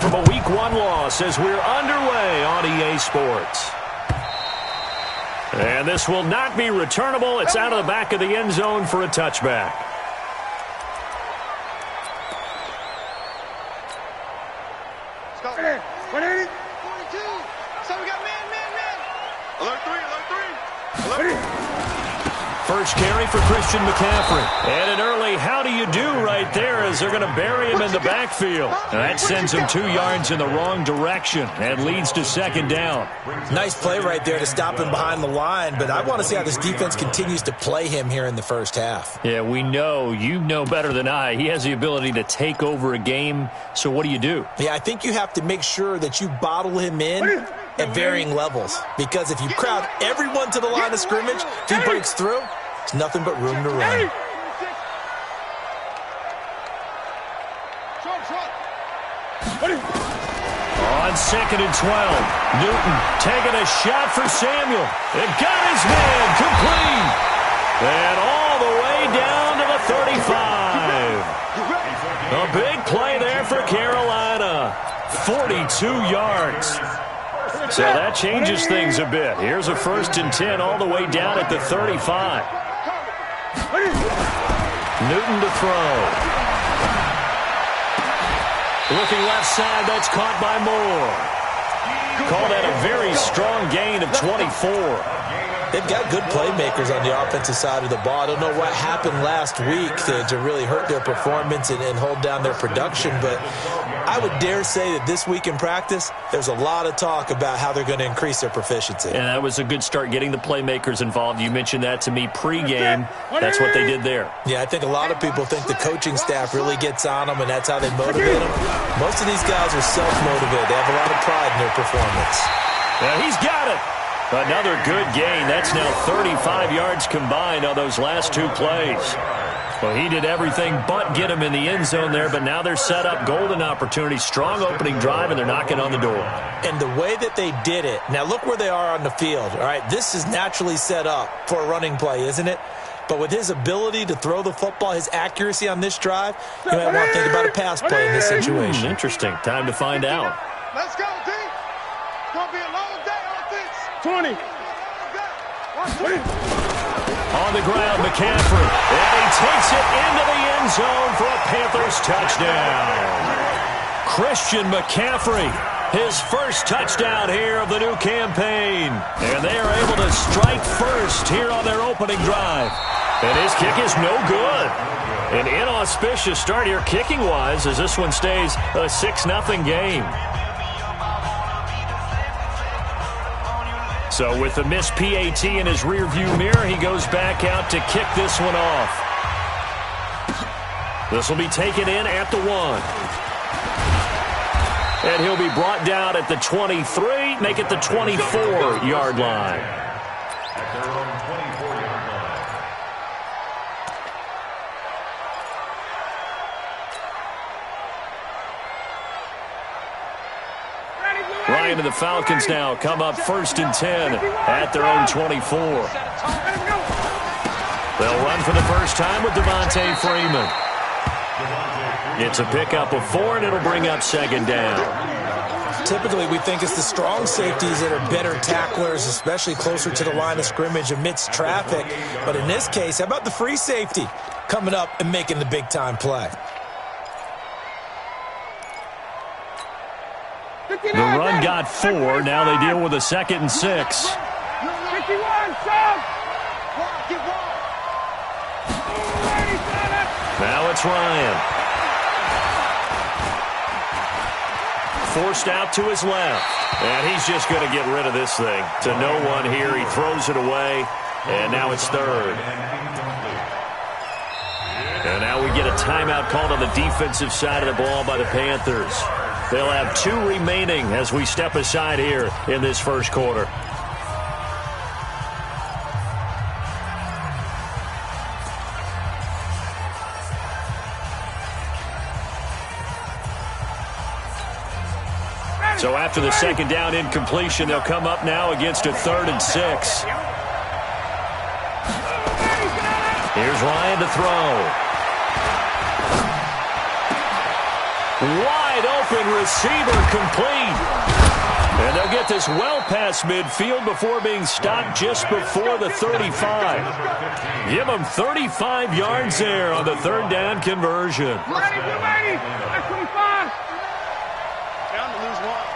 from a Week 1 loss as we're underway on EA Sports. And this will not be returnable. It's out of the back of the end zone for a touchback. Let's go. 180. 42. So we got man. Alert 3. First carry for Christian McCaffrey. And an early how do you do right there as they're going to bury him in the backfield. And that sends him 2 yards in the wrong direction and leads to second down. Nice play right there to stop him behind the line, but I want to see how this defense continues to play him here in the first half. Yeah, we know. You know better than I. He has the ability to take over a game. So what do you do? Yeah, I think you have to make sure that you bottle him in at varying levels, because if you crowd everyone to the line of scrimmage, if he breaks through, it's nothing but room to run. On 2nd and 12, Newton taking a shot for Samuel. It got his man complete. And all the way down to the 35. A big play there for Carolina. 42 yards. So that changes things a bit. Here's a 1st and 10 all the way down at the 35. Newton to throw. Looking left side, that's caught by Moore. Call that a very strong gain of 24. They've got good playmakers on the offensive side of the ball. I don't know what happened last week to really hurt their performance and hold down their production, but I would dare say that this week in practice, there's a lot of talk about how they're going to increase their proficiency. And that was a good start, getting the playmakers involved. You mentioned that to me pregame. That's what they did there. Yeah, I think a lot of people think the coaching staff really gets on them, and that's how they motivate them. Most of these guys are self-motivated. They have a lot of pride in their performance. Yeah, he's got it. Another good gain. That's now 35 yards combined on those last 2 plays. Well, he did everything but get him in the end zone there, but now they're set up. Golden opportunity, strong opening drive, and they're knocking on the door. And the way that they did it, now look where they are on the field. All right, this is naturally set up for a running play, isn't it? But with his ability to throw the football, his accuracy on this drive, you might want to think about a pass play in this situation. Interesting. Time to find out. Let's go, team. It's going to be a long day on offense. 20. On the ground, McCaffrey. And he takes it into the end zone for a Panthers touchdown. Christian McCaffrey, his first touchdown here of the new campaign. And they are able to strike first here on their opening drive. And his kick is no good. An inauspicious start here kicking-wise as this one stays a 6-0 game. So with the missed PAT in his rearview mirror, he goes back out to kick this one off. This will be taken in at the 1. And he'll be brought down at the 23, make it the 24-yard line. Ryan and the Falcons now come up 1st and 10 at their own 24. They'll run for the first time with Devontae Freeman. It's a pickup of 4, and it'll bring up 2nd down. Typically, we think it's the strong safeties that are better tacklers, especially closer to the line of scrimmage amidst traffic. But in this case, how about the free safety coming up and making the big-time play? The run got 4. Now they deal with a 2nd and 6. Now it's Ryan. Forced out to his left. And he's just going to get rid of this thing. To no one here. He throws it away. And now it's 3rd. And now we get a timeout called on the defensive side of the ball by the Panthers. They'll have 2 remaining as we step aside here in this first quarter. So after the 2nd down incompletion, they'll come up now against a 3rd and 6. Here's Ryan to throw. Wide open open receiver complete. And they'll get this well past midfield before being stopped just before the 35. Give them 35 yards there on the third down conversion. Ready, get ready. That's 25. Down to lose one.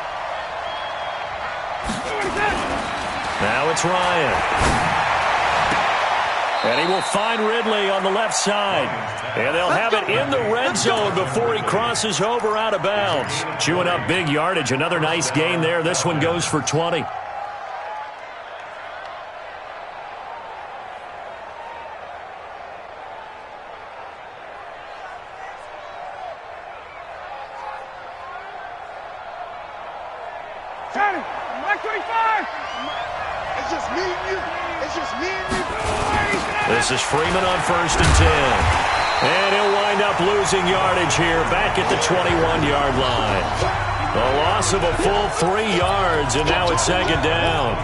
Now it's Ryan. And he will find Ridley on the left side. And they'll have it in the red zone before he crosses over out of bounds. Chewing up big yardage. Another nice gain there. This one goes for 20. Mike 25. It's just me and you. It's just me and you. This is Freeman on 1st and 10. And he'll wind up losing yardage here back at the 21-yard line. A loss of a full 3 yards, and now it's 2nd down.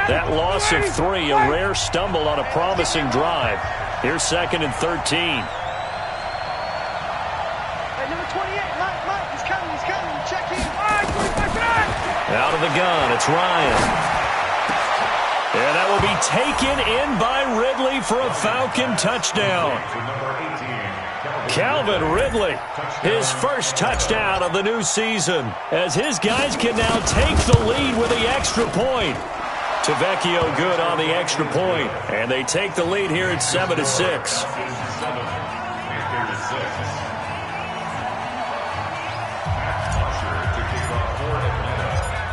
That loss of 3, a rare stumble on a promising drive. Here's 2nd and 13. Out of the gun, it's Ryan. And that will be taken in by Ridley for a Falcon touchdown. Calvin Ridley, his first touchdown of the new season, as his guys can now take the lead with the extra point. Tavecchio good on the extra point, and they take the lead here at 7-6.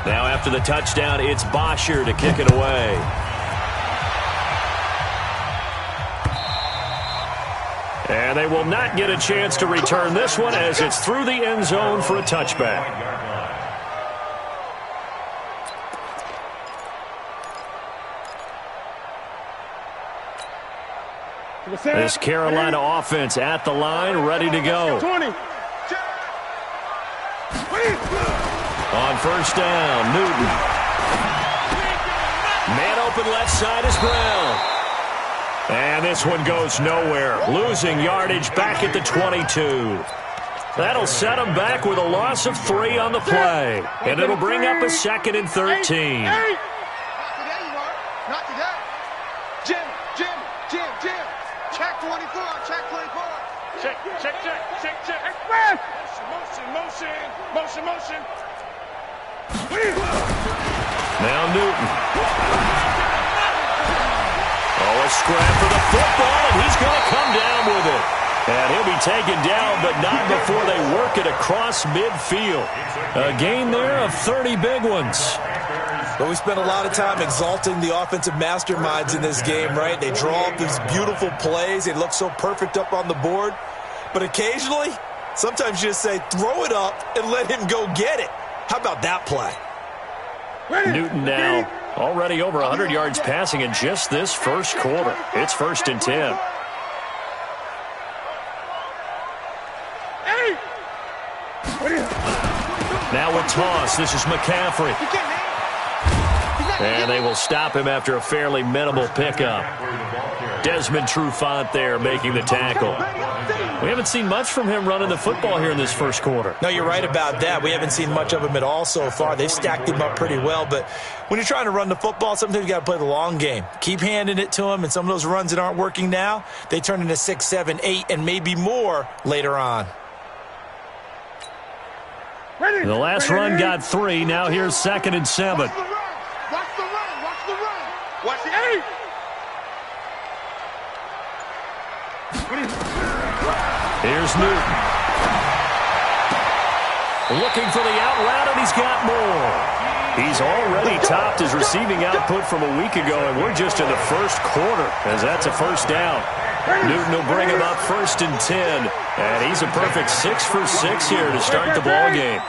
Now after the touchdown, it's Bosher to kick it away. And they will not get a chance to return this one as it's through the end zone for a touchback. This Carolina offense at the line, ready to go. 20. On 1st down, Newton. Man open left side is Brown. And this one goes nowhere. Losing yardage back at the 22. That'll set them back with a loss of 3 on the play. And it'll bring up a 2nd and 13. Not today. Jim. Check 24. Check 24. Check. Express. Motion. Now Newton. Oh, a scrap for the football, and he's going to come down with it. And he'll be taken down, but not before they work it across midfield. A gain there of 30 big ones. But we spent a lot of time exalting the offensive masterminds in this game, right? They draw up these beautiful plays. They look so perfect up on the board. But occasionally, sometimes you just say, throw it up and let him go get it. How about that play? Newton now already over 100 yards passing in just this first quarter. It's 1st and 10. Now with toss, this is McCaffrey. And they will stop him after a fairly minimal pickup. Desmond Trufant there making the tackle. We haven't seen much from him running the football here in this first quarter. No, you're right about that. We haven't seen much of him at all so far. They've stacked him up pretty well. But when you're trying to run the football, sometimes you got to play the long game. Keep handing it to him, and some of those runs that aren't working now, they turn into 6, 7, 8, and maybe more later on. The last run got 3. Now here's 2nd and 7. Watch the run. Watch the 8. Here's Newton. Looking for the out route, and he's got more. He's already topped his receiving output from a week ago, and we're just in the first quarter as that's a 1st down. Newton will bring him up 1st and 10, and he's a perfect 6 for 6 here to start the ball game.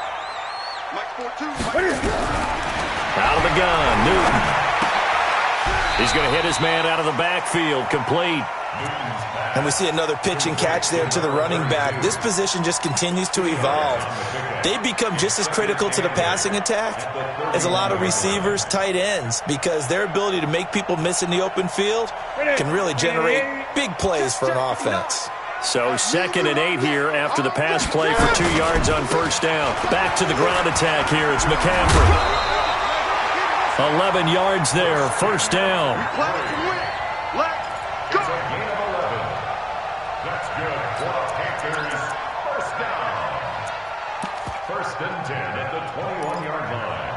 Out of the gun, Newton. He's going to hit his man out of the backfield, complete. And we see another pitch and catch there to the running back. This position just continues to evolve. They become just as critical to the passing attack as a lot of receivers, tight ends, because their ability to make people miss in the open field can really generate big plays for an offense. So 2nd and 8 here after the pass play for 2 yards on first down. Back to the ground attack here. It's McCaffrey. 11 yards there, first down. First and 10 at the 21-yard line.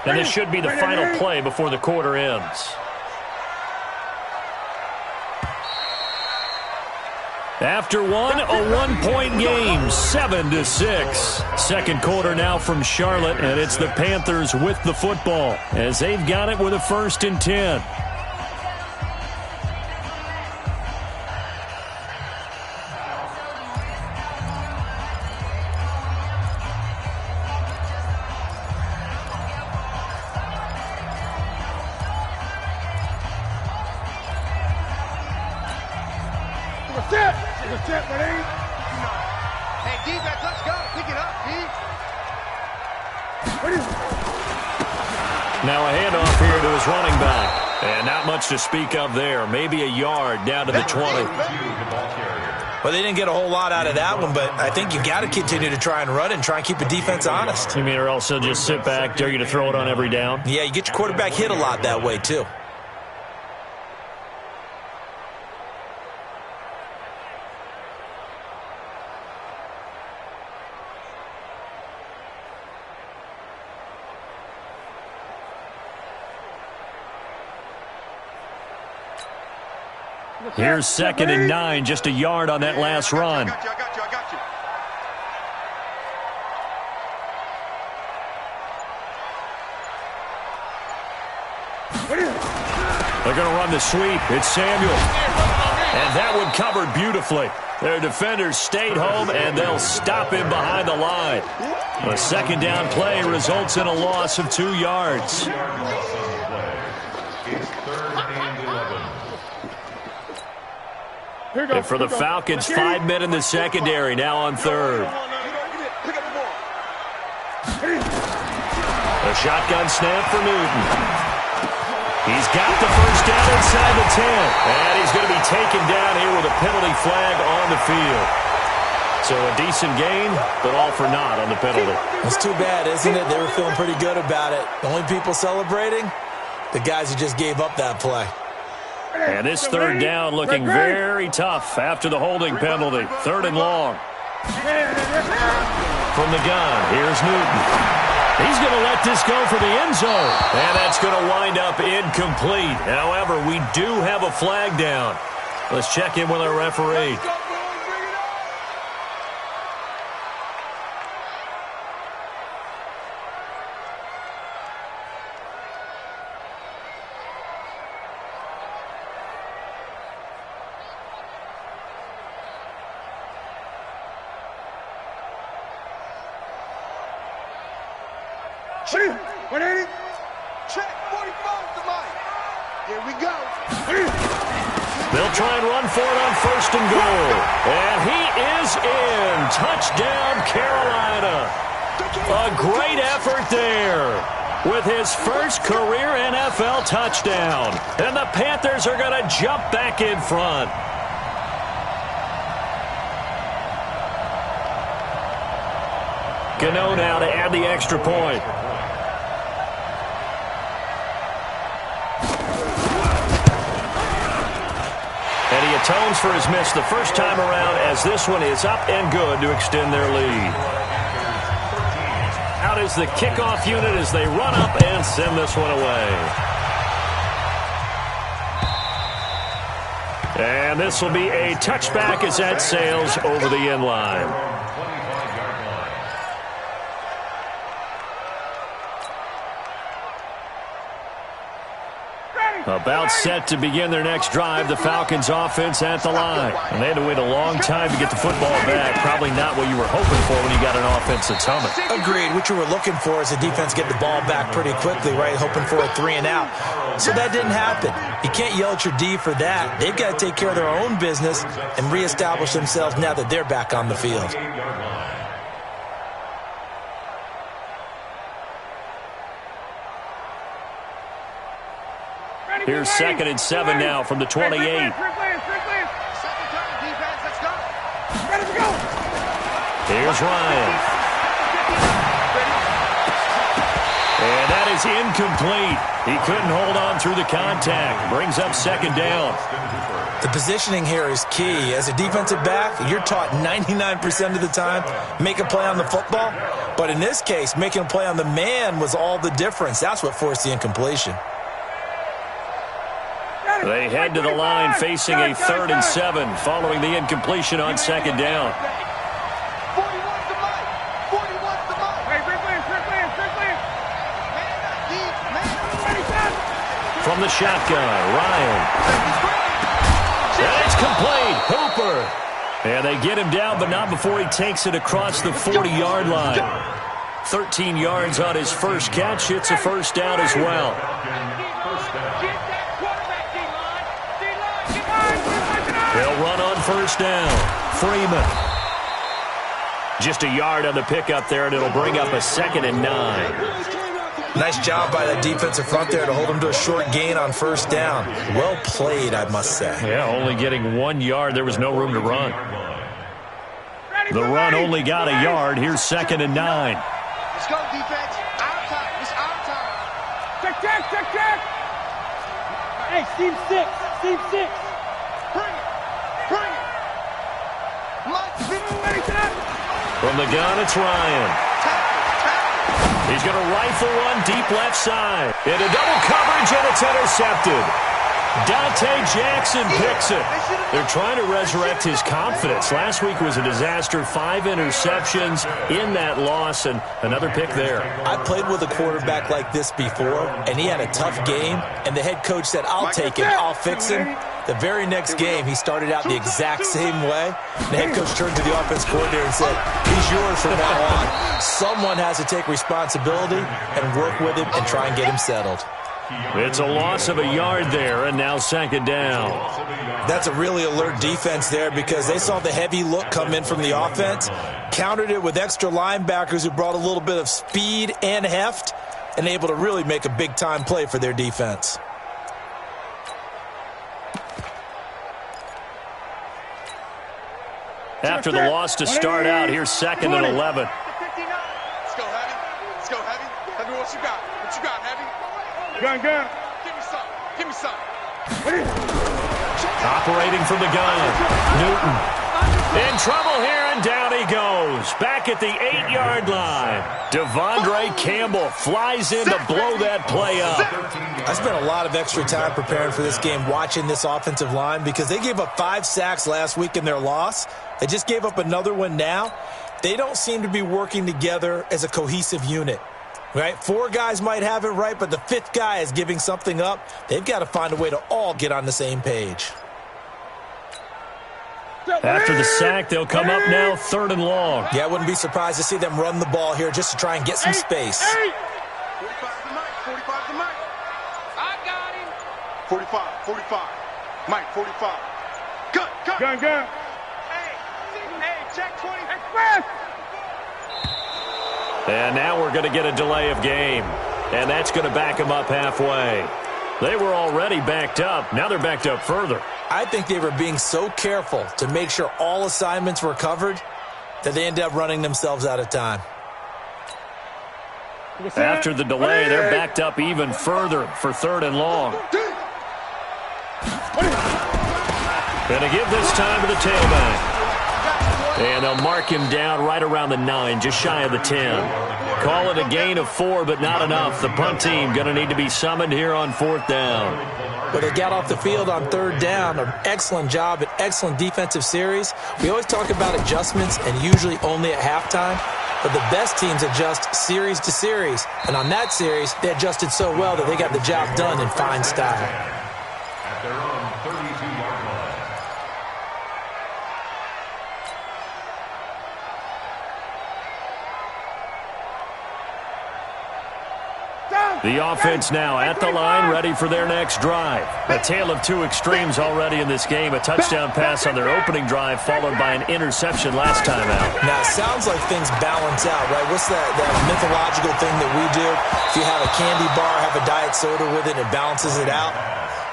And this should be the final play before the quarter ends. After one, a one-point game, 7-6. Second quarter now from Charlotte, and it's the Panthers with the football as they've got it with a 1st and 10. Hey, defense, let's go. Pick it up, D. Now a handoff here to his running back. And not much to speak of there. Maybe a yard down to the 20. Well, they didn't get a whole lot out of that one, but I think you got to continue to try and run and try and keep the defense honest. You mean, or else they'll just sit back, dare you to throw it on every down? Yeah, you get your quarterback hit a lot that way, too. Here's 2nd and 9, just a yard on that last run. I got you. They're going to run the sweep. It's Samuel. And that one covered beautifully. Their defenders stayed home, and they'll stop him behind the line. A 2nd down play results in a loss of 2 yards. And for the Falcons, 5 men in the secondary, now on 3rd. A shotgun snap for Newton. He's got the first down inside the 10. And he's going to be taken down here with a penalty flag on the field. So a decent gain, but all for naught on the penalty. It's too bad, isn't it? They were feeling pretty good about it. The only people celebrating, the guys who just gave up that play. And this 3rd down looking very tough after the holding penalty. 3rd and long. From the gun, here's Newton. He's going to let this go for the end zone. And that's going to wind up incomplete. However, we do have a flag down. Let's check in with our referee. Check 45 to Mike. Here we go. They'll try and run for it on 1st and goal. And he is in. Touchdown, Carolina. A great effort there with his first career NFL touchdown. And the Panthers are going to jump back in front. Gano now to add the extra point. And he atones for his miss the first time around as this one is up and good to extend their lead. Out is the kickoff unit as they run up and send this one away. And this will be a touchback as that sails over the end line. About set to begin their next drive, the Falcons offense at the line. And they had to wait a long time to get the football back. Probably not what you were hoping for when you got an offense that's humming. Agreed. What you were looking for is the defense get the ball back pretty quickly, right? Hoping for a 3 and out. So that didn't happen. You can't yell at your D for that. They've got to take care of their own business and reestablish themselves now that they're back on the field. Here's 2nd and 7 now from the 28. Here's Ryan. And that is incomplete. He couldn't hold on through the contact. Brings up 2nd down. The positioning here is key. As a defensive back, you're taught 99% of the time, make a play on the football. But in this case, making a play on the man was all the difference. That's what forced the incompletion. They head to the line facing a 3rd and 7 following the incompletion on 2nd down. From the shotgun, Ryan. And it's complete. Hooper. And they get him down, but not before he takes it across the 40-yard line. 13 yards on his first catch. It's a 1st down as well. They'll run on 1st down. Freeman. Just a yard on the pickup there, and it'll bring up a 2nd and 9. Nice job by the defensive front there to hold him to a short gain on 1st down. Well played, I must say. Yeah, only getting 1 yard. There was no room to run. The run only got a yard. Here's 2nd and 9. Let's go, defense. Our time. It's our time. Check. Hey, team 6. Team 6. Bring it. From the gun, it's Ryan. He's going to rifle one deep left side. Into double coverage, and it's intercepted. Dante Jackson picks it. They're trying to resurrect his confidence. Last week was a disaster. 5 interceptions in that loss, and another pick there. I played with a quarterback like this before, and he had a tough game, and the head coach said, I'll take him, I'll fix him. The very next game, he started out the exact same way. The head coach turned to the offense coordinator and said, he's yours from now on. Someone has to take responsibility and work with him and try and get him settled. It's a loss of a yard there, and now 2nd down. That's a really alert defense there because they saw the heavy look come in from the offense, countered it with extra linebackers who brought a little bit of speed and heft, and able to really make a big-time play for their defense. After the loss to start out, here's 2nd and 11. Let's go, Heavy. Heavy, what you got? What you got, Heavy? Gun. Give me some. Operating from the gun. Newton. In trouble here, and down he goes. Back at the 8-yard line. Devondre Campbell flies in to blow that play up. I spent a lot of extra time preparing for this game watching this offensive line because they gave up 5 sacks last week in their loss. They just gave up another one now. They don't seem to be working together as a cohesive unit. Right? 4 guys might have it right, but the 5th guy is giving something up. They've got to find a way to all get on the same page. After the sack, they'll come up now 3rd and long. Yeah, I wouldn't be surprised to see them run the ball here just to try and get some space. 45 to Mike. I got him. 45. Mike, 45. Gun. Hey, check 20. Express. And now we're going to get a delay of game. And that's going to back them up halfway. They were already backed up. Now they're backed up further. I think they were being so careful to make sure all assignments were covered that they ended up running themselves out of time. After the delay, they're backed up even further for 3rd and long. Going to give this time to the tailback. And they'll mark him down right around the 9, just shy of the 10. Call it a gain of 4, but not enough. The punt team going to need to be summoned here on 4th down. But they got off the field on 3rd down. An excellent job, an excellent defensive series. We always talk about adjustments and usually only at halftime. But the best teams adjust series to series. And on that series, they adjusted so well that they got the job done in fine style. The offense now at the line, ready for their next drive. A tale of two extremes already in this game. A touchdown pass on their opening drive, followed by an interception last time out. Now, it sounds like things balance out, right? What's that mythological thing that we do? If you have a candy bar, have a diet soda with it, it balances it out.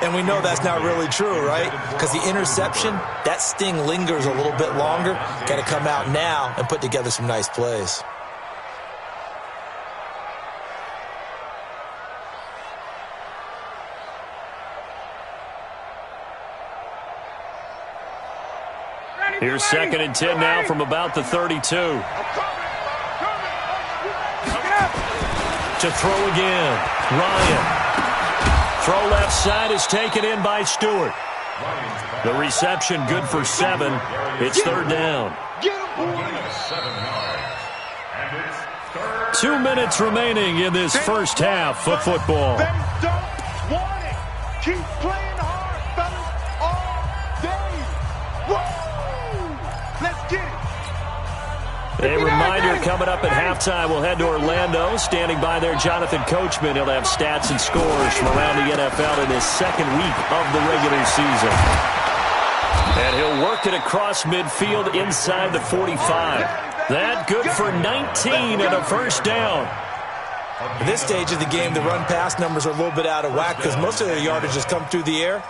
And we know that's not really true, right? Because the interception, that sting lingers a little bit longer. Got to come out now and put together some nice plays. Here's 2nd and 10 now from about the 32. To throw again. Ryan. Throw left side is taken in by Stewart. The reception good for 7. It's 3rd down. 2 minutes remaining in this first half of football. They don't want it. Keep playing hard, fellas, all day. Woo! Let's get it. A reminder coming up at halftime, we'll head to Orlando. Standing by there, Jonathan Coachman. He'll have stats and scores from around the NFL in his 2nd week of the regular season. And he'll work it across midfield inside the 45. That good for 19 and a first down. At this stage of the game, the run-pass numbers are a little bit out of whack because most of their yardage has come through the air.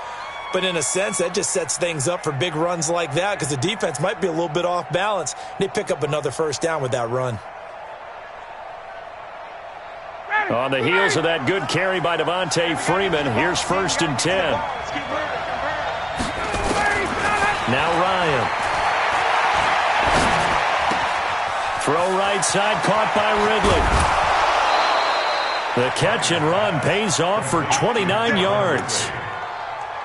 But in a sense, that just sets things up for big runs like that because the defense might be a little bit off balance. They pick up another first down with that run. On the heels of that good carry by Devontae Freeman, here's 1st and 10. Now Ryan. Throw right side, caught by Ridley. The catch and run pays off for 29 yards.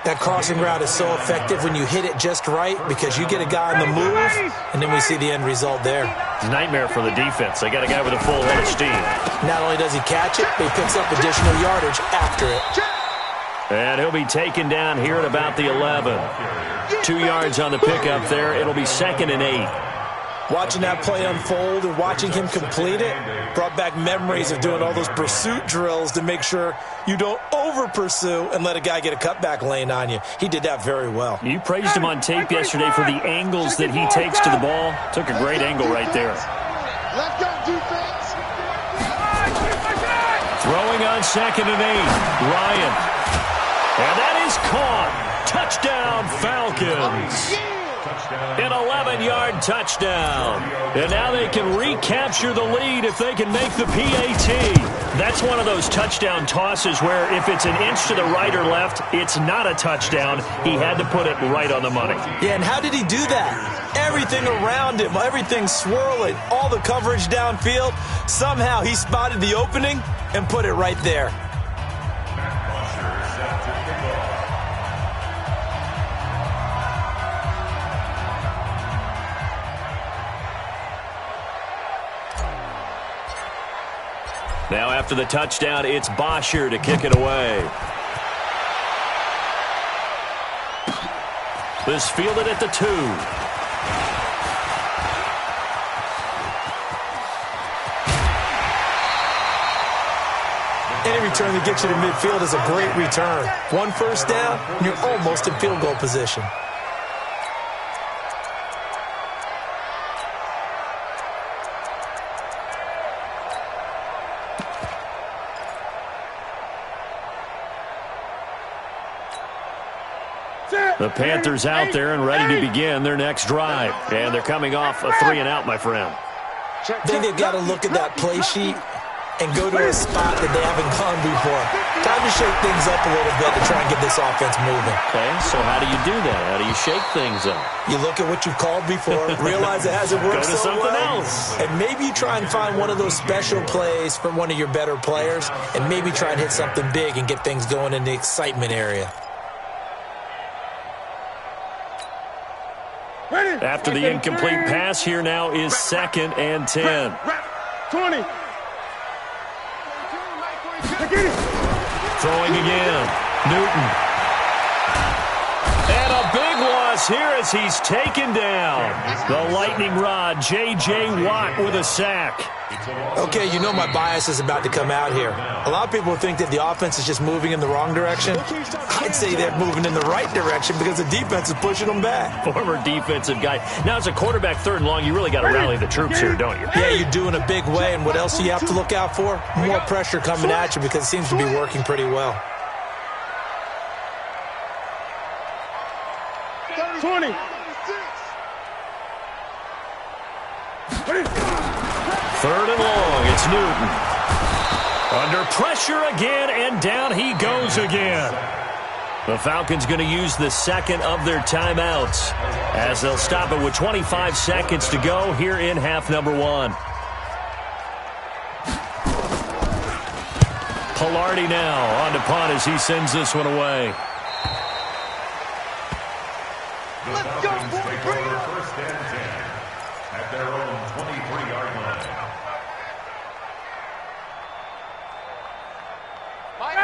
That crossing route is so effective when you hit it just right because you get a guy on the move, and then we see the end result there. It's a nightmare for the defense. They got a guy with a full head of steam. Not only does he catch it, but he picks up additional yardage after it. And he'll be taken down here at about the 11. 2 yards on the pickup there. It'll be 2nd and 8. Watching that play unfold and watching him complete it brought back memories of doing all those pursuit drills to make sure you don't over-pursue and let a guy get a cutback lane on you. He did that very well. You praised him on tape yesterday for the angles that he takes to the ball. Took a great angle right there. Let's go, defense. Throwing on 2nd and 8. Ryan. And that is caught. Touchdown, Falcons. An 11-yard touchdown. And now they can recapture the lead if they can make the PAT. That's one of those touchdown tosses where if it's an inch to the right or left, it's not a touchdown. He had to put it right on the money. Yeah, and how did he do that? Everything around him, everything swirling, all the coverage downfield. Somehow he spotted the opening and put it right there. Now after the touchdown, it's Bosher to kick it away. This fielded at the 2. Any return that gets you to midfield is a great return. 1 first down, and you're almost in field goal position. The Panthers out there and ready to begin their next drive. And they're coming off a 3-and-out, my friend. I think they've got to look at that play sheet and go to a spot that they haven't gone before. Time to shake things up a little bit to try and get this offense moving. Okay, so how do you do that? How do you shake things up? You look at what you've called before, realize it hasn't worked Go to so something well, else. and maybe you try and find one of those special plays from one of your better players, and maybe try and hit something big and get things going in the excitement area. After the incomplete pass, here now is 2nd and 10. 20. Throwing again. Newton. And a big loss here as he's taken down. The lightning rod, J.J. Watt with a sack. Okay, you know my bias is about to come out here. A lot of people think that the offense is just moving in the wrong direction. I'd say they're moving in the right direction because the defense is pushing them back. Former defensive guy. Now, as a quarterback, 3rd and long, you really got to rally the troops here, don't you? Yeah, you do in a big way. And what else do you have to look out for? More pressure coming at you because it seems to be working pretty well. 20. Third and long, it's Newton. Under pressure again, and down he goes again. The Falcons going to use the second of their timeouts as they'll stop it with 25 seconds to go here in half number 1. Pilardi now on to punt as he sends this one away. Let's go, boy. Bring it up. First and 10 at their own 23-yard line.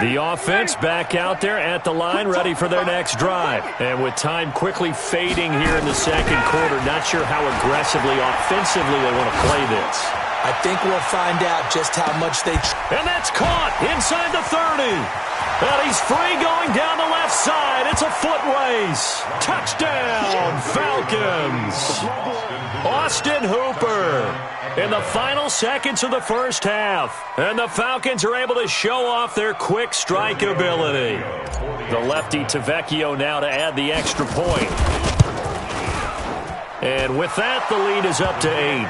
The offense back out there at the line, ready for their next drive. And with time quickly fading here in the second quarter, not sure how aggressively, offensively they want to play this. I think we'll find out just how much they... And that's caught inside the 30. And he's free going down the left side. It's a foot race. Touchdown, Falcons. Austin Hooper in the final seconds of the first half. And the Falcons are able to show off their quick strike ability. The lefty Tavecchio now to add the extra point. And with that, the lead is up to 8.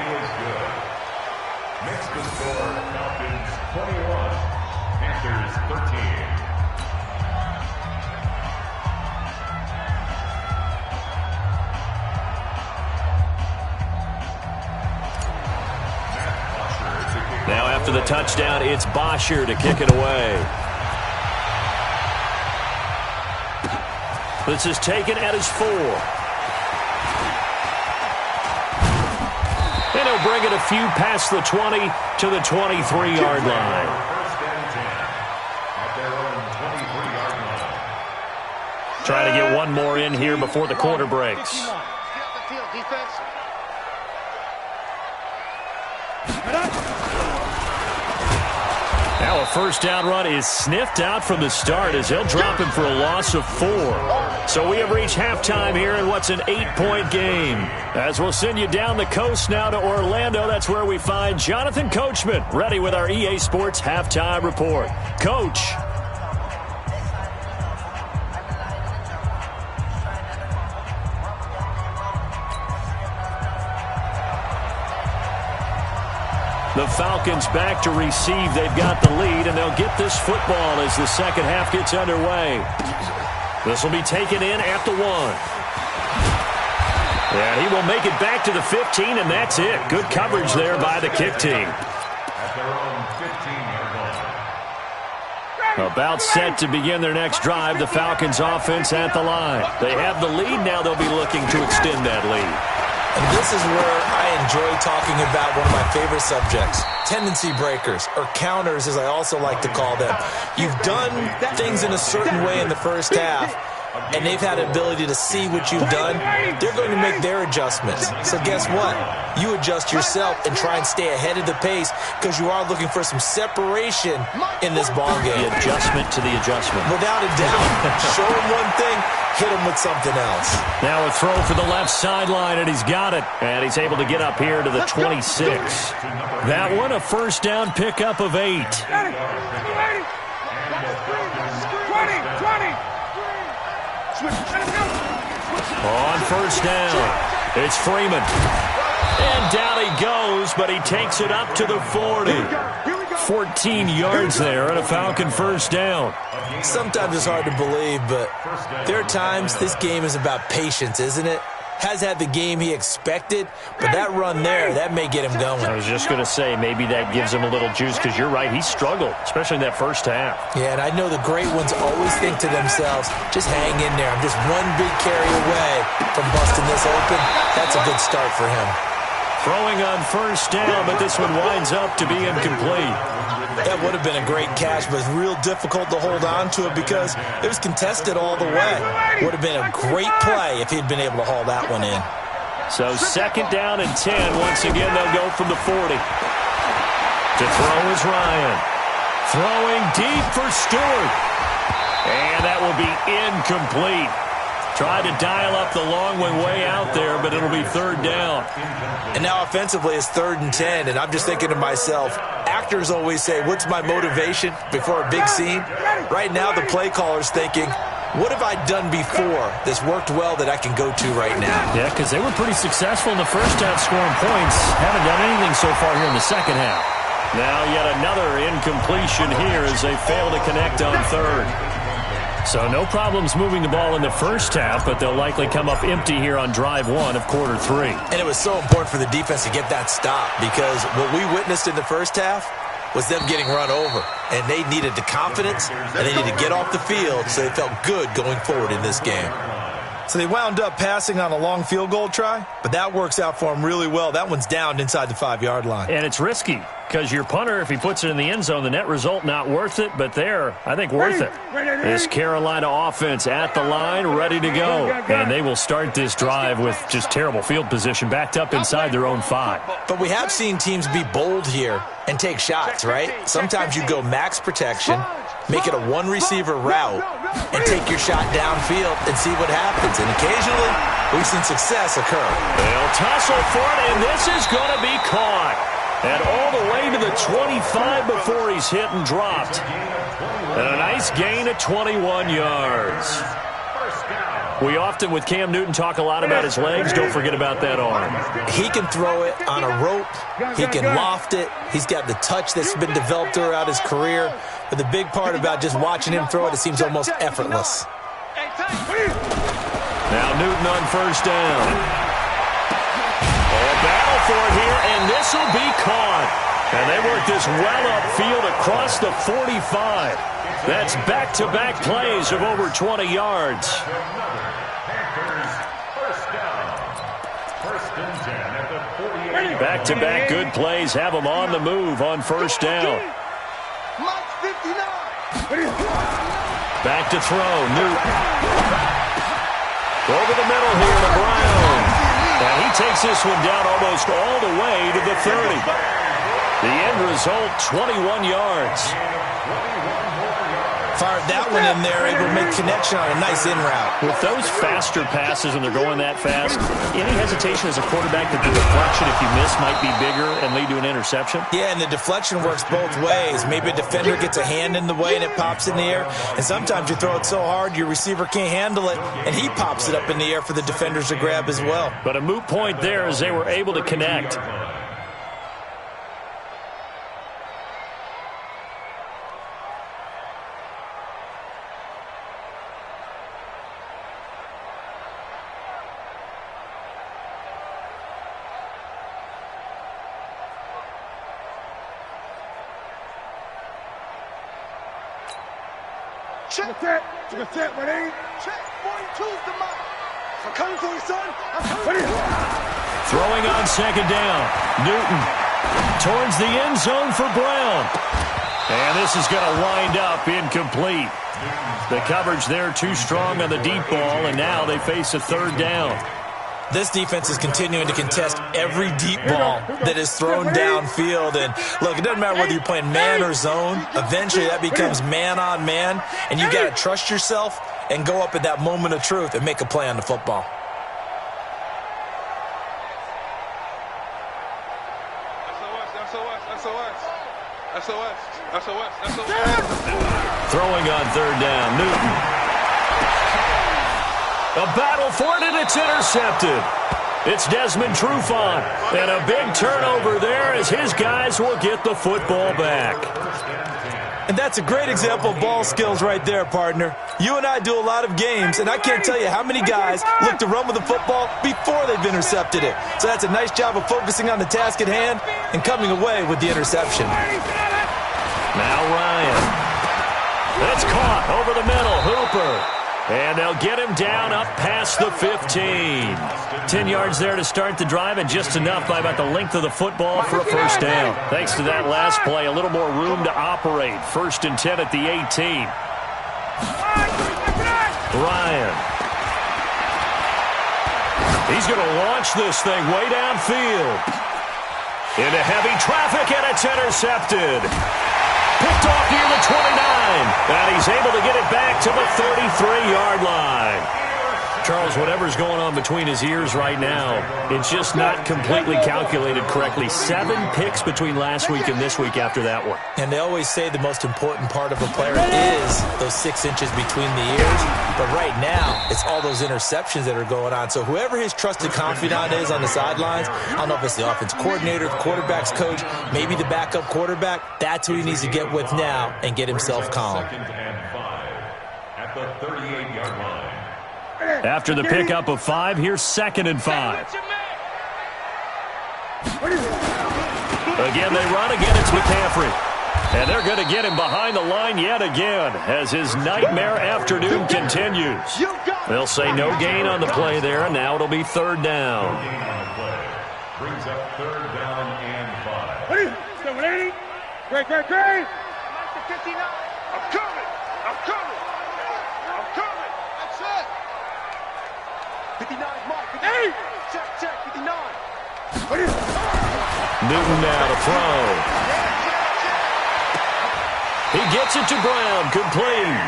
Next to score, Falcons 21, Panthers 13. Now after the touchdown, it's Bosher to kick it away. This is taken at his 4. And he'll bring it a few past the 20 to the 23-yard line. First and 10 at their own 23-yard line. Trying to get one more in here before the quarter breaks. Get off the field, defense. Now a first down run is sniffed out from the start as they'll drop him for a loss of 4. So we have reached halftime here in what's an 8-point game. As we'll send you down the coast now to Orlando, that's where we find Jonathan Coachman ready with our EA Sports Halftime Report. Coach. The Falcons back to receive. They've got the lead, and they'll get this football as the second half gets underway. This will be taken in at the 1. And he will make it back to the 15, and that's it. Good coverage there by the kick team. At their own 15-yard line. About set to begin their next drive, the Falcons offense at the line. They have the lead. Now they'll be looking to extend that lead. And this is where I enjoy talking about one of my favorite subjects, tendency breakers, or counters as I also like to call them. You've done things in a certain way in the first half, and they've had the ability to see what you've done. They're going to make their adjustments. So guess what? You adjust yourself and try and stay ahead of the pace because you are looking for some separation in this ball game. The adjustment to the adjustment. Without a doubt. Show them one thing, hit them with something else. Now a throw for the left sideline, and he's got it. And he's able to get up here to the 26. That one, a first down pickup of 8. 20. On first down, it's Freeman. And down he goes, but he takes it up to the 40. 14 yards there and a Falcon first down. Sometimes it's hard to believe, but there are times this game is about patience, isn't it? Has had the game he expected, but that run there, that may get him going. I was just going to say, maybe that gives him a little juice, because you're right, he struggled, especially in that first half. Yeah, and I know the great ones always think to themselves, just hang in there. I'm just one big carry away from busting this open. That's a good start for him. Throwing on first down, but this one winds up to be incomplete. That would have been a great catch, but it's real difficult to hold on to it because it was contested all the way. Would have been a great play if he'd been able to haul that one in. So second down and 10. Once again, they'll go from the 40. To throw is Ryan. Throwing deep for Stewart. And that will be incomplete. Tried to dial up the long one way out there, but it'll be third down. And now offensively it's 3rd and 10, and I'm just thinking to myself, actors always say, what's my motivation before a big scene? Right now the play caller's thinking, what have I done before that's worked well that I can go to right now? Yeah, because they were pretty successful in the first half scoring points. Haven't done anything so far here in the second half. Now yet another incompletion here as they fail to connect on third. So no problems moving the ball in the first half, but they'll likely come up empty here on drive 1 of quarter 3. And it was so important for the defense to get that stop because what we witnessed in the first half was them getting run over. And they needed the confidence, and they needed to get off the field so they felt good going forward in this game. So they wound up passing on a long field goal try, but that works out for them really well. That one's down inside the 5-yard line. And it's risky because your punter, if he puts it in the end zone, the net result not worth it, but there, I think worth it. This Carolina offense at the line, ready to go. And they will start this drive with just terrible field position, backed up inside their own 5. But we have seen teams be bold here and take shots, right? Sometimes you go max protection, make it a one-receiver route, and take your shot downfield and see what happens. And occasionally, we've seen success occur. They'll tussle for it, and this is going to be caught. And all the way to the 25 before he's hit and dropped. And a nice gain of 21 yards. We often, with Cam Newton, talk a lot about his legs. Don't forget about that arm. He can throw it on a rope. He can loft it. He's got the touch that's been developed throughout his career. But the big part about just watching him throw it seems almost effortless. Now Newton on first down. Battle for it here, and this will be caught. And they work this well upfield across the 45. That's back-to-back plays of over 20 yards. Back-to-back good plays have them on the move on first down. Back to throw, Newton. Over the middle here to Brown. And he takes this one down almost all the way to the 30. The end result, 21 yards. Fired that one in there, able to make connection on a nice in route. With those faster passes when they're going that fast, any hesitation as a quarterback that the deflection, if you miss, might be bigger and lead to an interception? Yeah, and the deflection works both ways. Maybe a defender gets a hand in the way and it pops in the air. And sometimes you throw it so hard your receiver can't handle it, and he pops it up in the air for the defenders to grab as well. But a moot point there as they were able to connect. Check, ready? Check, 1-2's the mark. I'm coming for you, son. I'm coming. Throwing on second down. Newton towards the end zone for Brown. And this is going to wind up incomplete. The coverage there too strong on the deep ball, and now they face a third down. This defense is continuing to contest every deep ball that is thrown downfield. And look, it doesn't matter whether you're playing man or zone. Eventually that becomes man on man. And you got to trust yourself and go up at that moment of truth and make a play on the football. Throwing on third down, Newton. A battle for it, and it's intercepted. It's Desmond Trufant, and a big turnover there as his guys will get the football back. And that's a great example of ball skills right there, partner. You and I do a lot of games, and I can't tell you how many guys look to run with the football before they've intercepted it. So that's a nice job of focusing on the task at hand and coming away with the interception. Now Ryan. It's caught over the middle. Hooper. And they'll get him down up past the 15. 10 yards there to start the drive, and just enough by about the length of the football for a first down. Thanks to that last play, a little more room to operate. 1st and 10 at the 18. Ryan. He's going to launch this thing way downfield. Into heavy traffic, and it's intercepted. Picked off near the 29. And he's able to get it back to the 33-yard line. Charles, whatever's going on between his ears right now, it's just not completely calculated correctly. 7 picks between last week and this week after that one. And they always say the most important part of a player is those 6 inches between the ears. But right now, it's all those interceptions that are going on. So whoever his trusted confidant is on the sidelines, I don't know if it's the offense coordinator, the quarterback's coach, maybe the backup quarterback, that's who he needs to get with now and get himself calm. 2nd and 5 at the 38-yard line. After the pickup of 5, here's 2nd and 5. Again, they run. Again, it's McCaffrey. And they're going to get him behind the line yet again as his nightmare afternoon continues. They'll say no gain on the play there, and now it'll be 3rd down. No gain on the play. Brings up 3rd down and 5. Great. 59. I'm coming. That's it. 59 is Mike. 58. Check. 59. Newton now to throw. He gets it to Brown, complete.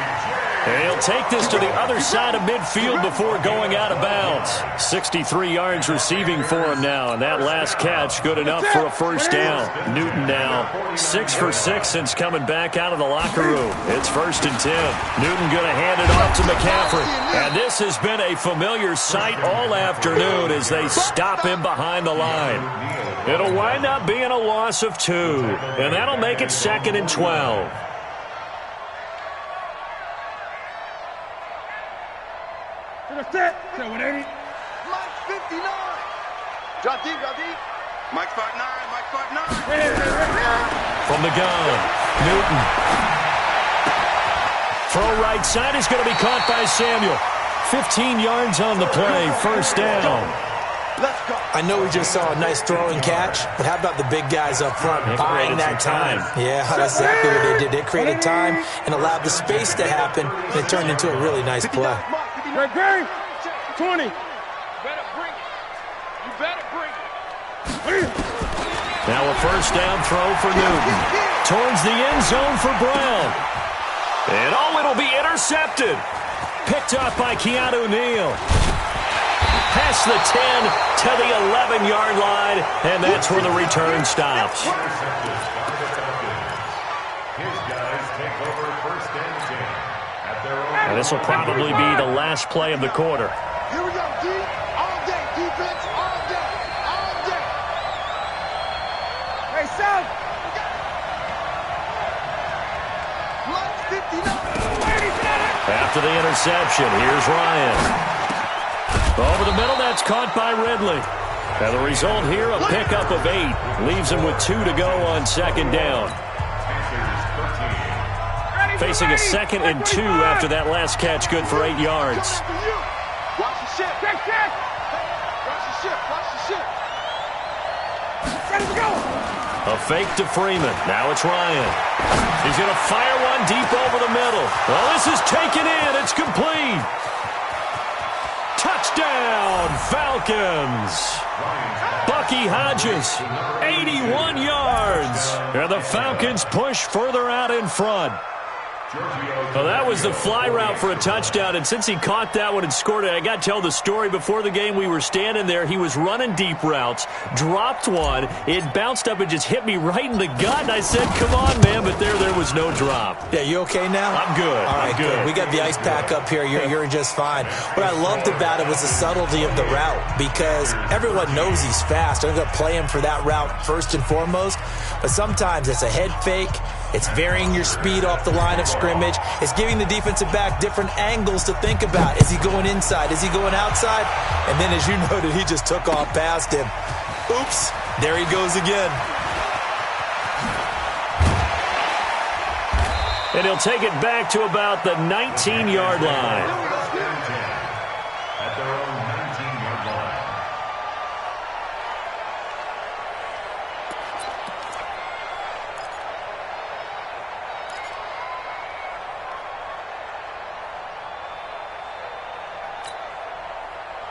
And he'll take this to the other side of midfield before going out of bounds. 63 yards receiving for him now, and that last catch good enough for a first down. Newton now 6 for 6 since coming back out of the locker room. It's 1st and 10. Newton going to hand it off to McCaffrey. And this has been a familiar sight all afternoon as they stop him behind the line. It'll wind up being a loss of 2, and that'll make it 2nd and 12. Mike 59. Drop deep. Mike 59. From the gun, Newton. Throw right side is going to be caught by Samuel. 15 yards on the play, first down. Let's go. I know we just saw a nice throw and catch, but how about the big guys up front buying that time? Yeah, that's exactly what they did. They created time and allowed the space to happen, and it turned into a really nice play. Great. 20. You better bring it. Now a first down throw for Newton. Towards the end zone for Brown. And it'll be intercepted. Picked up by Keanu Neal. Past the 10 to the 11-yard line, and that's where the return stops. His guys take over 1st and 10 at their own. And this will probably be the last play of the quarter. Here we go, D. All day, defense, all day. Hey, South. Mike 59. After the interception, here's Ryan. Over the middle, that's caught by Ridley. And the result here, a pickup of 8. Leaves him with 2 to go on 2nd down. Facing a 2nd and 2 after that last catch, good for 8 yards. Watch the ship. Watch the ship. Ready to go. A fake to Freeman. Now it's Ryan. He's going to fire one deep over the middle. Well, this is taken in. It's complete. Touchdown, Falcons. Bucky Hodges, 81 yards. And the Falcons push further out in front. Well, that was the fly route for a touchdown, and since he caught that one and scored it, I got to tell the story. Before the game, we were standing there. He was running deep routes, dropped one. It bounced up and just hit me right in the gut, and I said, come on, man, but there was no drop. Yeah, you okay now? I'm good. All right, good. We got the ice pack up here. You're just fine. What I loved about it was the subtlety of the route, because everyone knows he's fast. They're going to play him for that route first and foremost, but sometimes it's a head fake. It's varying your speed off the line of scrimmage. It's giving the defensive back different angles to think about. Is he going inside? Is he going outside? And then, as you noted, he just took off past him. Oops, there he goes again. And he'll take it back to about the 19-yard line.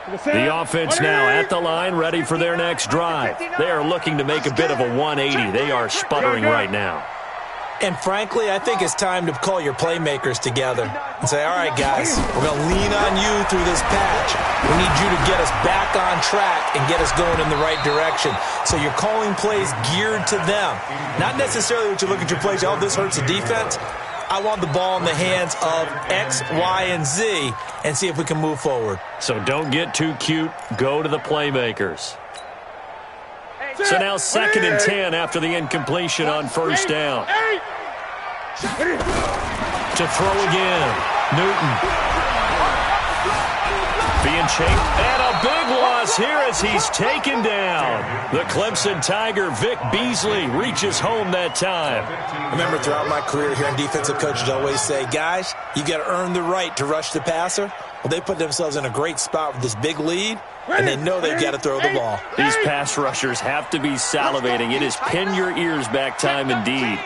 The offense now at the line, ready for their next drive. They are looking to make a bit of a 180. They are sputtering right now. And frankly, I think it's time to call your playmakers together and say, all right, guys, we're going to lean on you through this patch. We need you to get us back on track and get us going in the right direction. So you're calling plays geared to them. Not necessarily what you look at your plays, oh, this hurts the defense. I want the ball in the hands of X, Y, and Z and see if we can move forward. So don't get too cute. Go to the playmakers. So now 2nd and 10 after the incompletion on first down. To throw again. Newton. Being chased. And a big loss here as he's taken down. The Clemson Tiger, Vic Beasley, reaches home that time. I remember throughout my career hearing defensive coaches always say, guys, you got to earn the right to rush the passer. Well, they put themselves in a great spot with this big lead, and they know they've got to throw the ball. These pass rushers have to be salivating. It is pin your ears back time indeed.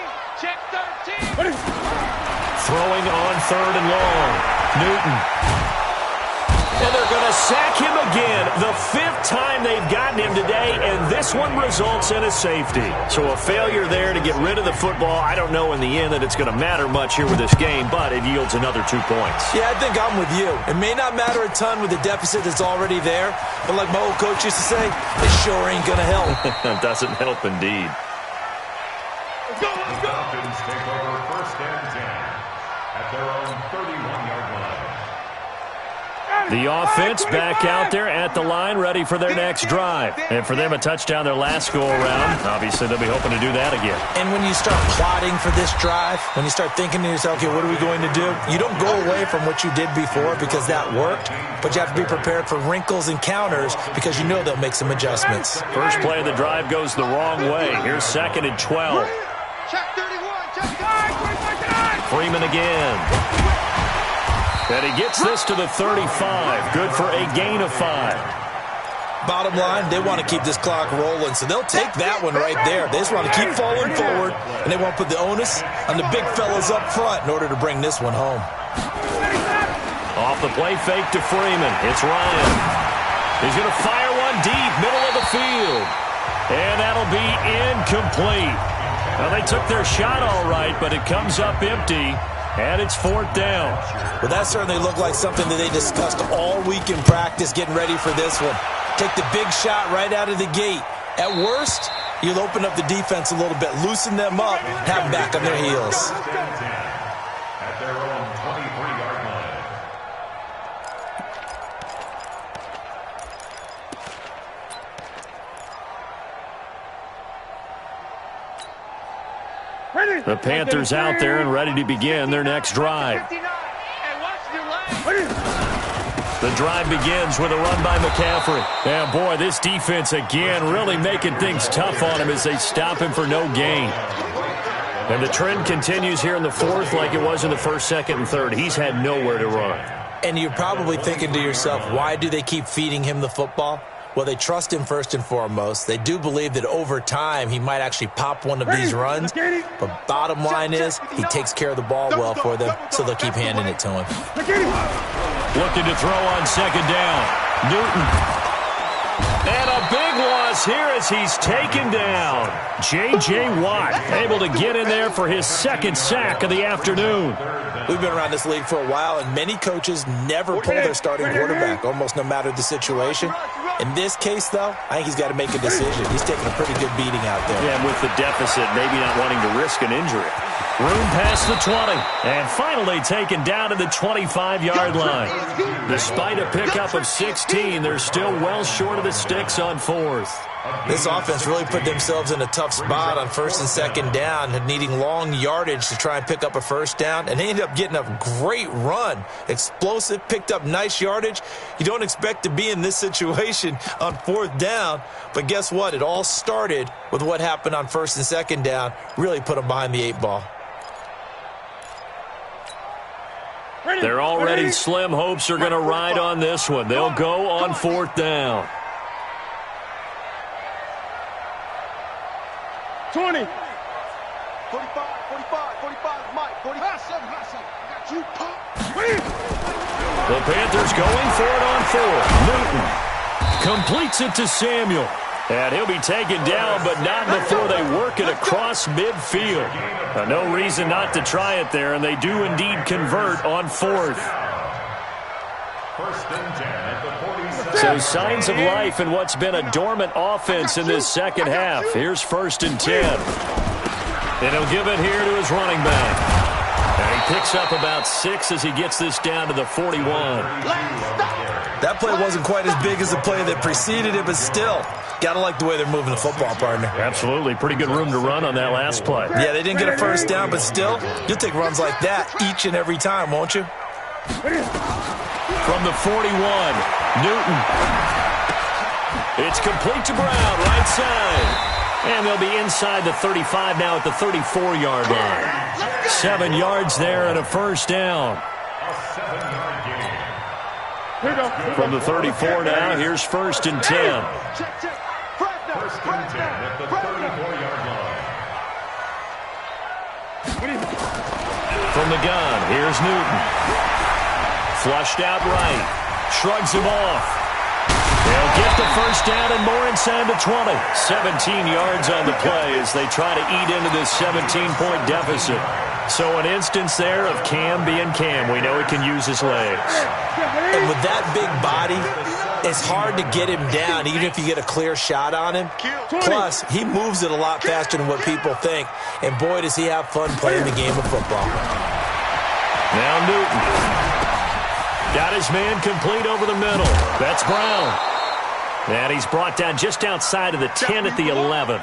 Throwing on 3rd and long. Newton. And they're going to sack him again. The 5th time they've gotten him today, and this one results in a safety. So a failure there to get rid of the football. I don't know in the end that it's going to matter much here with this game, but it yields another 2 points. Yeah, I think I'm with you. It may not matter a ton with the deficit that's already there, but like my old coach used to say, it sure ain't going to help. It doesn't help indeed. Let's go, let's go. Falcons take over 1st and 10 at their own 31-yard line. The offense back out there at the line, ready for their next drive. And for them, a touchdown their last go-around. Obviously, they'll be hoping to do that again. And when you start plotting for this drive, when you start thinking to yourself, okay, what are we going to do? You don't go away from what you did before because that worked, but you have to be prepared for wrinkles and counters because you know they'll make some adjustments. First play of the drive goes the wrong way. Here's 2nd and 12. Check 31, check 9. Freeman again. And he gets this to the 35. Good for a gain of 5. Bottom line, they want to keep this clock rolling, so they'll take that one right there. They just want to keep falling forward, and they want to put the onus on the big fellas up front in order to bring this one home. Off the play fake to Freeman. It's Ryan. He's going to fire one deep, middle of the field. And that'll be incomplete. Well, they took their shot all right, but it comes up empty. And it's 4th down. Well, that certainly looked like something that they discussed all week in practice, getting ready for this one. Take the big shot right out of the gate. At worst, you'll open up the defense a little bit, loosen them up, have them back on their heels. At their own 23-yard line. The Panthers out there and ready to begin their next drive. The drive begins with a run by McCaffrey. And boy, this defense again really making things tough on him as they stop him for no gain. And the trend continues here in the 4th like it was in the 1st, 2nd, and 3rd. He's had nowhere to run. And you're probably thinking to yourself, why do they keep feeding him the football? Well, they trust him first and foremost. They do believe that over time he might actually pop one of these runs. But bottom line is he takes care of the ball well for them, so they'll keep handing it to him. Looking to throw on 2nd down. Newton. And a big loss here as he's taken down. J.J. Watt able to get in there for his 2nd sack of the afternoon. We've been around this league for a while, and many coaches never pull their starting quarterback, almost no matter the situation. In this case, though, I think he's got to make a decision. He's taking a pretty good beating out there. Yeah, and with the deficit, maybe not wanting to risk an injury. Room past the 20, and finally taken down to the 25-yard line. Despite a pickup of 16, they're still well short of the sticks on 4th. This offense really put themselves in a tough spot on 1st and 2nd down, needing long yardage to try and pick up a 1st down, and they ended up getting a great run. Explosive, picked up nice yardage. You don't expect to be in this situation on 4th down, but guess what? It all started with what happened on 1st and 2nd down, really put them behind the 8 ball. Their already slim hopes are going to ride on this one. They'll go on 4th down. 20. 45, 45, 45, Mike. 45, 7, 7. The Panthers going for it on 4th. Newton completes it to Samuel. And he'll be taken down, but not before they work it across midfield. No reason not to try it there, and they do indeed convert on 4th. First and 10 at the 47. So signs of life in what's been a dormant offense in this second half. Here's 1st and 10. And he'll give it here to his running back. And he picks up about 6 as he gets this down to the 41. That play wasn't quite as big as the play that preceded it, but still, got to like the way they're moving the football, partner. Absolutely. Pretty good room to run on that last play. Yeah, they didn't get a first down, but still, you'll take runs like that each and every time, won't you? From the 41, Newton. It's complete to Brown, right side. And they'll be inside the 35 now at the 34-yard line. 7 yards there and a first down. From the 34 now, here's 1st and 10. First and 10 at the 34-yard line. From the gun, here's Newton. Flushed out right. Shrugs him off. They'll get the first down and more inside the 20. 17 yards on the play as they try to eat into this 17-point deficit. So an instance there of Cam being Cam. We know he can use his legs. And with that big body, it's hard to get him down, even if you get a clear shot on him. Plus, he moves it a lot faster than what people think. And boy, does he have fun playing the game of football. Now Newton. Got his man complete over the middle. That's Brown. And he's brought down just outside of the 10 at the 11.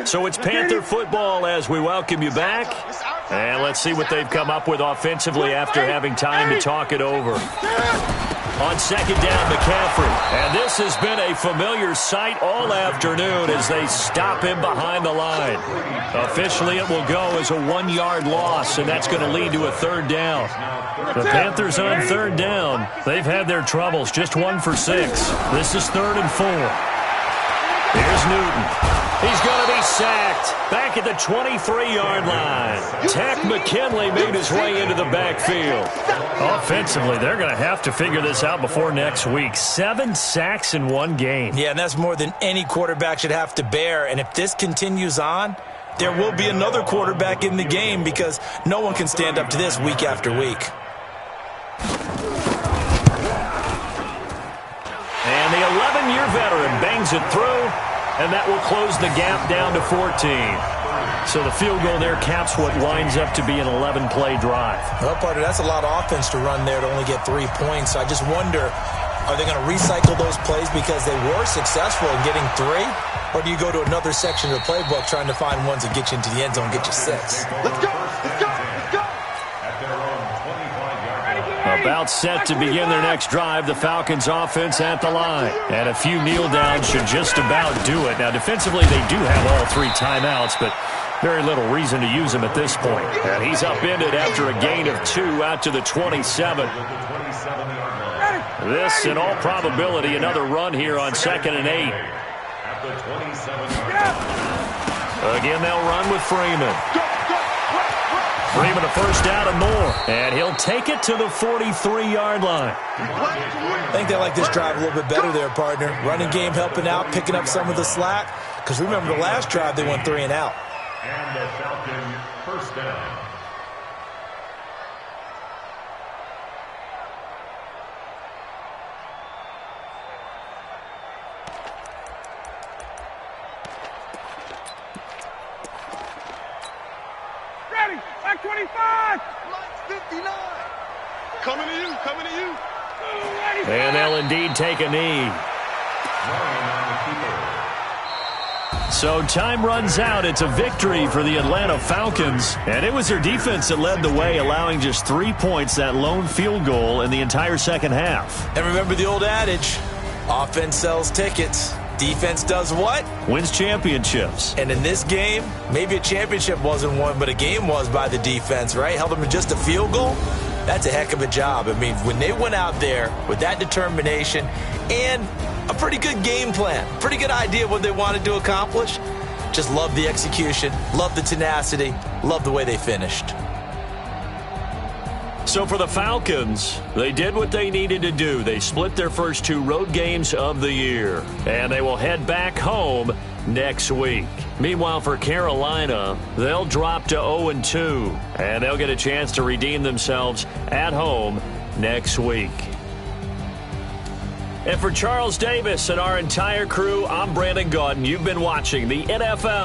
So it's Panther football as we welcome you back. And let's see what they've come up with offensively after having time to talk it over. On 2nd down, McCaffrey. And this has been a familiar sight all afternoon as they stop him behind the line. Officially, it will go as a 1-yard loss, and that's going to lead to a 3rd down. The Panthers on 3rd down. They've had their troubles, just 1 for 6. This is 3rd and 4. Here's Newton. He's going to be sacked back at the 23-yard line. Tack McKinley made his way into the backfield. Offensively, they're going to have to figure this out before next week. 7 sacks in 1 game. Yeah, and that's more than any quarterback should have to bear. And if this continues on, there will be another quarterback in the game because no one can stand up to this week after week. And the 11-year veteran bangs it through. And that will close the gap down to 14. So the field goal there caps what winds up to be an 11-play drive. Well, partner, that's a lot of offense to run there to only get 3 points. I just wonder, are they going to recycle those plays because they were successful in getting 3? Or do you go to another section of the playbook trying to find ones that get you into the end zone and get you 6? Let's go. Let's go. Let's go. At their own 25-yard line. About set to begin their next drive, the Falcons offense at the line. And a few kneel downs should just about do it. Now, defensively, they do have all 3 timeouts, but very little reason to use them at this point. And he's upended after a gain of 2 out to the 27. This, in all probability, another run here on 2nd and 8. At the 27-yard line. Again, they'll run with Freeman. Freeman a first down and more. And he'll take it to the 43-yard line. I think they like this drive a little bit better there, partner. Running game helping out, picking up some of the slack. Because remember, the last drive, they went 3 and out. And the Falcon first down. Ready. Back 25. 59. Coming to you. Coming to you. And they'll indeed take a knee. So time runs out. It's a victory for the Atlanta Falcons. And it was their defense that led the way, allowing just 3 points, that lone field goal in the entire second half. And remember the old adage, offense sells tickets. Defense does what? Wins championships. And in this game, maybe a championship wasn't won, but a game was by the defense, right? Held them to just a field goal. That's a heck of a job. I mean, when they went out there with that determination and a pretty good game plan, pretty good idea of what they wanted to accomplish, just love the execution, love the tenacity, love the way they finished. So for the Falcons, they did what they needed to do. They split their first 2 road games of the year, and they will head back home next week. Meanwhile, for Carolina, they'll drop to 0-2, and they'll get a chance to redeem themselves at home next week. And for Charles Davis and our entire crew, I'm Brandon Gaudin. You've been watching the NFL.